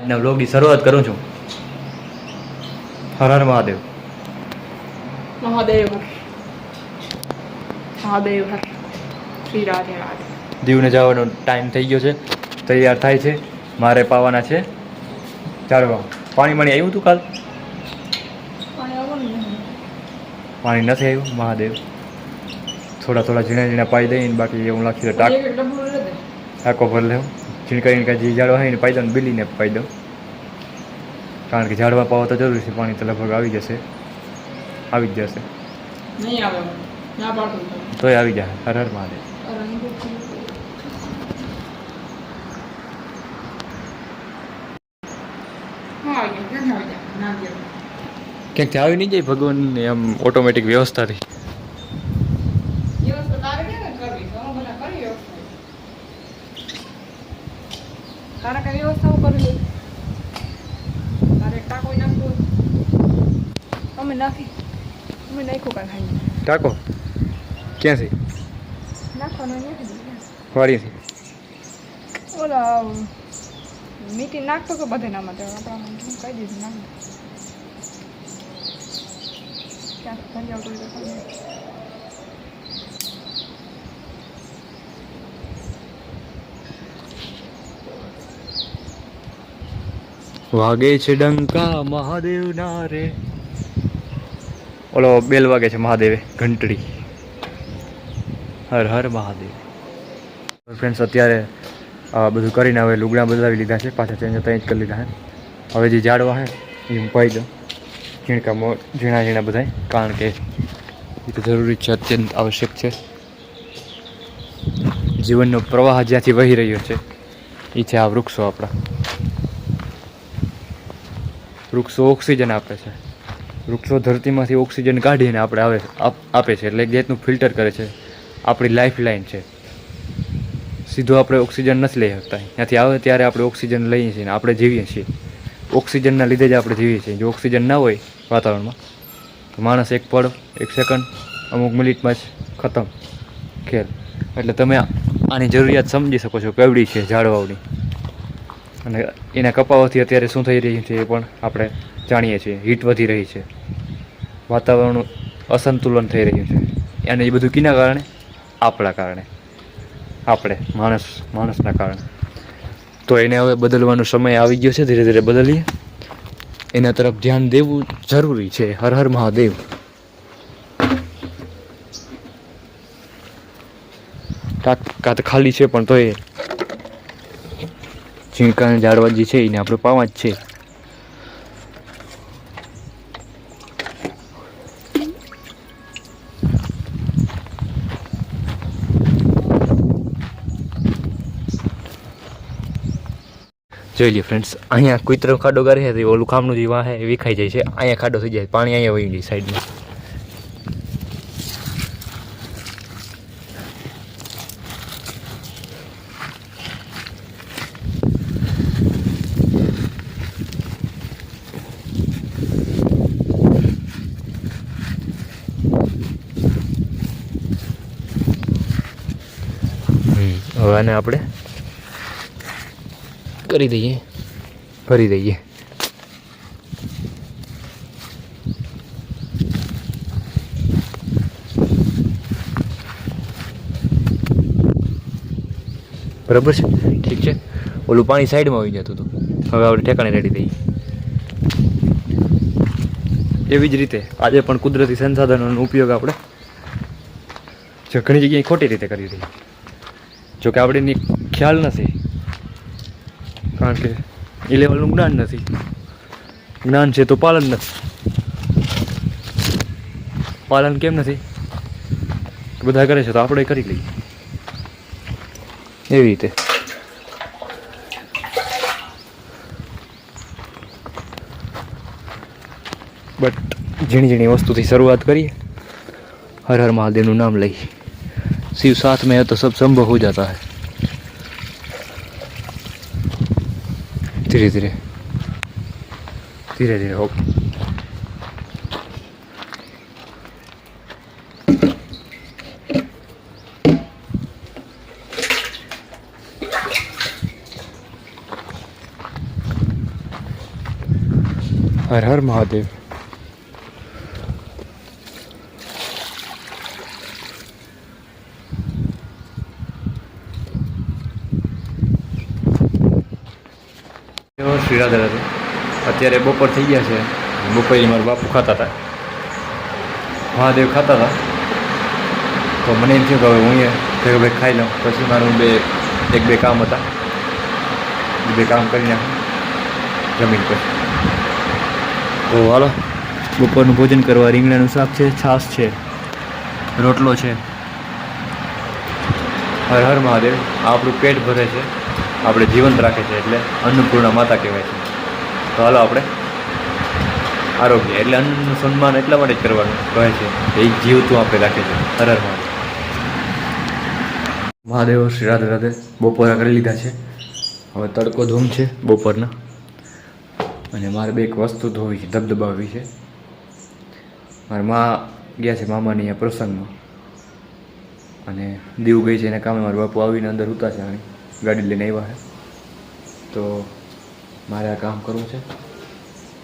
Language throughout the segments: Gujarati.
આજના વ્લોગની શરૂઆત કરું છું. હર હર મહાદેવ. મહાદેવ મહાદેવ હર શ્રી રાધે રાધે. દીવને જવાનો ટાઈમ થઈ ગયો છે, તૈયાર થાય છે. મારે પાવાના છે ચાલવા. પાણી આવ્યું હતું કાલ? પાણી નથી આવ્યું. મહાદેવ થોડા થોડા ઝીણા ઝીણા પાઈ દઈને, બાકી એવું લાગશે ટાંકો ભરી લેવું. ઝીણકા ઝીણકા જે ઝાડવા હોય ને પાઈ દઉં, બિલીને પાઈ દઉં, કારણ કે ઝાડવા પાવા તો જરૂરી છે. પાણી તો લગભગ આવી જશે, આવી જ જશે. નહીં આવે ના પાડું તોય આવી જાય. હર હર મહાદેવ. ક્યાંકથી આવી નહીં જાય ભગવાનની આમ ઓટોમેટિક વ્યવસ્થાથી. તારા કઈ વ્યવસ્થા કરવી તારે ટાકો નાખવો અમે નાખ્યું કાંઈ ખાઈ ટાંકો ક્યાંથી? નાખવાનો વાડીથી. ઓલા મીઠી નાખતો કે બધે નામાં આપણા કહી દીધું નાખ ક્યાંક ફરી આવતું વાગે છે ડંકા મહાદેવ ના રે. ઓલો બેલ વાગે છે મહાદેવે, ઘંટડી. હર હર મહાદેવ. ફ્રેન્ડ્સ, અત્યારે બધું કરીને હવે લુગડા બદલાવી લીધા છે, પાછા ચેન્જ ત્યાં જ કરી લીધા છે. હવે જે ઝાડવા છે એ હું પાઈ દઉં, ઝીણા ઝીણા બધાય, કારણ કે એ તો જરૂરી છે, અત્યંત આવશ્યક છે. જીવનનો પ્રવાહ જ્યાંથી વહી રહ્યો છે એ છે આ વૃક્ષો. આપણા વૃક્ષો ઓક્સિજન આપે છે. વૃક્ષો ધરતીમાંથી ઓક્સિજન કાઢીને આપણે આપે છે, એટલે એક જાતનું ફિલ્ટર કરે છે. આપણી લાઈફ લાઈન છે. સીધો આપણે ઓક્સિજન નથી લઈ શકતા. ત્યાંથી આવે ત્યારે આપણે ઓક્સિજન લઈએ છીએ ને આપણે જીવીએ છીએ. ઓક્સિજનના લીધે જ આપણે જીવીએ છીએ. જો ઓક્સિજન ના હોય વાતાવરણમાં તો માણસ એક પળ, એક સેકન્ડ, અમુક મિનિટમાં જ ખતમ ખેલ. એટલે તમે આની જરૂરિયાત સમજી શકો છો કેવડી છે ઝાડવાઓની. અને એના કપાવાથી અત્યારે શું થઈ રહ્યું છે એ પણ આપણે જાણીએ છીએ. હીટ વધી રહી છે, વાતાવરણનું અસંતુલન થઈ રહ્યું છે. અને એ બધું કિના કારણે? આપણા કારણે. આપણે માણસના કારણે. તો એને હવે બદલવાનો સમય આવી ગયો છે. ધીરે ધીરે બદલીએ. એના તરફ ધ્યાન દેવું જરૂરી છે. હર હર મહાદેવ. કાત ખાલી છે પણ તોય ઝીણકા ઝાડવા જે છે એને આપણે પાવા જ છે. જોઈ લે ફ્રેન્ડ્સ, અહીંયા કોઈ તરફ ખાડો કરે છે, ઓલું કામનું જે વાહ એ વિખાઈ જાય છે. અહીંયા ખાડો થઈ જાય, પાણી અહીંયા વહી જાય સાઈડમાં. હવે આને આપણે કરી દઈએ, ભરી દઈએ. બરાબર છે, ઠીક છે. ઓલું પાણી સાઈડમાં આવી જતું હતું, હવે આપણે ઠેકાણે રેડી દઈએ. એવી જ રીતે આજે પણ કુદરતી સંસાધનોનો ઉપયોગ આપણે ઘણી જગ્યાએ ખોટી રીતે કરી દઈએ. જોકે આપણે એની ખ્યાલ નથી, કારણ કે એ લેવલનું જ્ઞાન નથી. જ્ઞાન છે તો પાલન નથી. પાલન કેમ નથી? બધા કરે છે તો આપણે કરી લઈએ, એવી રીતે. બટ ઝીણી ઝીણી વસ્તુથી શરૂઆત કરીએ. હર હર મહાદેવનું નામ લઈ. शिव साथ में है तो सब संभव हो जाता है. धीरे धीरे धीरे धीरे हो. હર હર મહાદેવ. શ્રી રાધે રાધે. અત્યારે બપોર થઈ ગયા છે. બપોરે મારા બાપુ ખાતા હતા, મહાદેવ ખાતા હતા. તો મને એમ થયું કે હવે હું થયું ભાઈ ખાઈ લઉં. પછી મારું એક બે કામ હતા, એ બે કામ કરી નાખું જમીન પર. તો હાલો બપોરનું ભોજન કરવા. રીંગણાનું શાક છે, છાશ છે, રોટલો છે. હર હર મહાદેવ. આ આપણું પેટ ભરે છે, આપણે જીવંત રાખે છે, એટલે અન્નપૂર્ણા માતા કહેવાય છે. તો હાલો આપણે આરોગ્ય એટલે અન્નનું સન્માન એટલા માટે જ કરવાનું કહે છે કે એક જીવતું આપણે રાખે છે. હર હર મહાદેવ. મહાદેવ શ્રી રાધે રાધે. બપોરા કરી લીધા છે, હવે તડકો ધૂમ છે બપોરના. અને મારે બે એક વસ્તુ ધોવી છે, ધબધબાવી છે. મારા મા ગયા છે મામાની અહીંયા પ્રસંગમાં, અને દીવ ગઈ છે એના કામે. મારા બાપુ આવીને અંદર ઉતા છે, અહીં ગાડી લઈને આવ્યા છે. તો મારે આ કામ કરવું છે,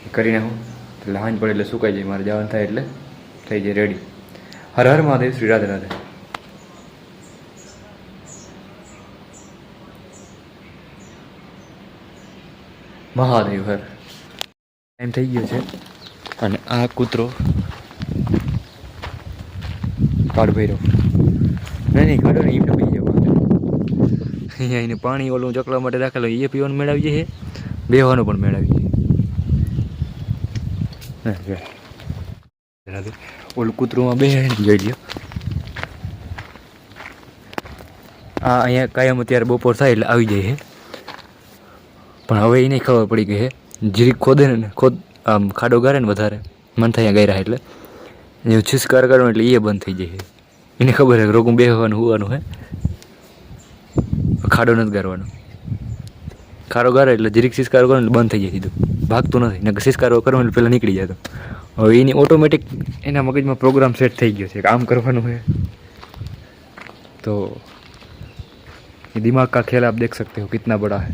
એ કરી નાખું એટલે હાંજ પડે એટલે સુકાઈ જાય. મારે જવાનું થાય એટલે થઈ જાય રેડી. હર હર મહાદેવ. શ્રી રાધે રાધે. મહાદેવ હર. ટાઈમ થઈ ગયો છે, અને આ કૂતરો કાળ ભૈરવ નહીં કાઢો ને એમને પી જવા. અહીંયા એને પાણી ઓલું ચકલા માટે રાખેલો, એ પીવાનું મેળવી જાય, બેવાનું પણ મેળવી જાય. ઓલું કૂતરોમાં બે જોઈ લ્યો. આ અહીંયા કાયમ અત્યારે બપોર થાય એટલે આવી જાય છે, પણ હવે એને ખબર પડી ગઈ છે. જીરીક ખોદે ને આમ ખાડો ગારે ને વધારે મન થાય ગાયરા એટલે એવું છીસકાર કરવાનું એટલે એ બંધ થઈ જાય. એને ખબર છે રોગું બેહવાનું હોવાનું હે, ખાડો નથી ગારવાનો. ખાડો ગારે એટલે જીરીક સિસ્કારો કરો એટલે બંધ થઈ જાય સીધું, ભાગતું નથી. ને સિસ્કારો કરો એટલે પહેલાં નીકળી જાય. તો હવે એની ઓટોમેટિક એના મગજમાં પ્રોગ્રામ સેટ થઈ ગયો છે કે આમ કરવાનું છે. तो ये दिमाग का खेल आप देख सकते हो कितना बड़ा है.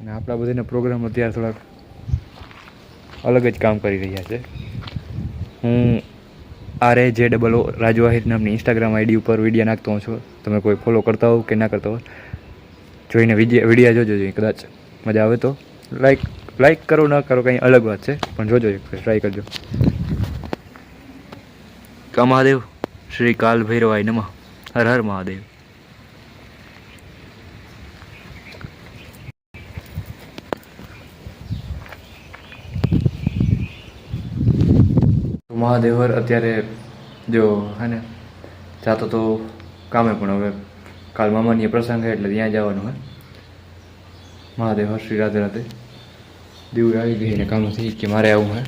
અને આપણા બધાના પ્રોગ્રામ અત્યારે થોડાક અલગ જ કામ કરી રહ્યા છે. હું RAJOO રાજુ આહિર નામની ઇન્સ્ટાગ્રામ આઈડી ઉપર વિડીયો નાખતો હોઉં છું. તમે કોઈ ફોલો કરતા હો કે ના કરતા હો, જોઈને વિડીયો જોજો. કદાચ મજા આવે તો લાઈક કરો, ના કરો કંઈ અલગ વાત છે, પણ જોજો, એક ટ્રાય કરજો. કા મહાદેવ. શ્રી કાલ ભૈરવાય નમઃ. હર હર મહાદેવ. મહાદેવર અત્યારે જો હે ને જાતો તો કામે, પણ હવે કાલ મામાની પ્રસંગ છે એટલે ત્યાં જવાનું હે. મહાદેવ શ્રી રાધે રાધે. દીવ આવી ગઈ ને કામ થઈ કે મારે આવું હે.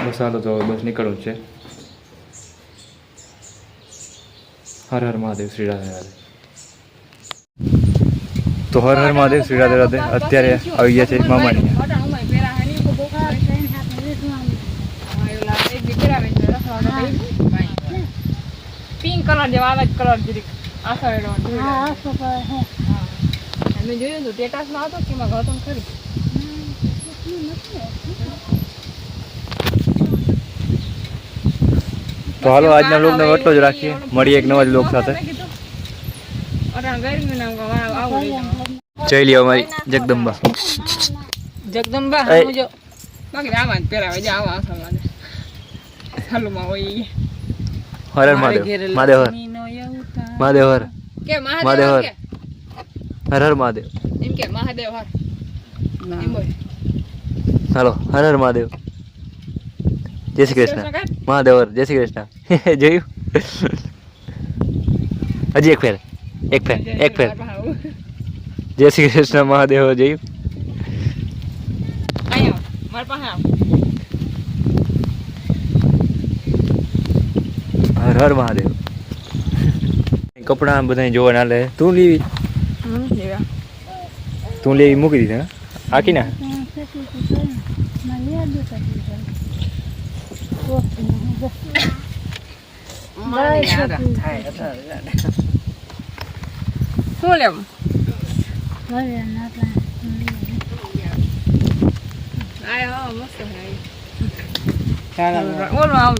બસ હાલો તો બસ નીકળવું જ છે. હર હર મહાદેવ. શ્રી રાધે રાધે. તો હર હર મહાદેવ. શ્રી રાધે રાધે. અત્યારે આવી ગયા છે મામાની. પિંક કલર જેવા આવે કલર જરીક આસળેલો. મેં જોયું હતું સ્ટેટસમાં હતો કે એમાં ગૌતમ ખરી. તો હાલો આજના વ્લોગને એટલો જ રાખીએ. મળીએ એક નવા જ વ્લોગ સાથે. જઈ લ્યો અમારી જગદંબા. જગદંબા જો બાકી આમાં પહેરાવે જે આવા આસળમાં હાલુમાં હોય. હર હર મહાદેવ. મહાદેવ હર મહાદેવ હર કે મહાદેવ હર હર હર મહાદેવ એમ કે મહાદેવ હર એમ બોલ. હાલો હર હર મહાદેવ. જય શ્રી કૃષ્ણ. મહાદેવ હર. જય શ્રી કૃષ્ણ. જોયું? હજી એક ફેર. જય શ્રી કૃષ્ણ મહાદેવ. જોયું? મારા પાસે હર હર મહાદેવ. કપડા બધા જોવા ના લે. તું લેવી મૂકી દીધા આખી ના. શું લેવું ઓલું આવું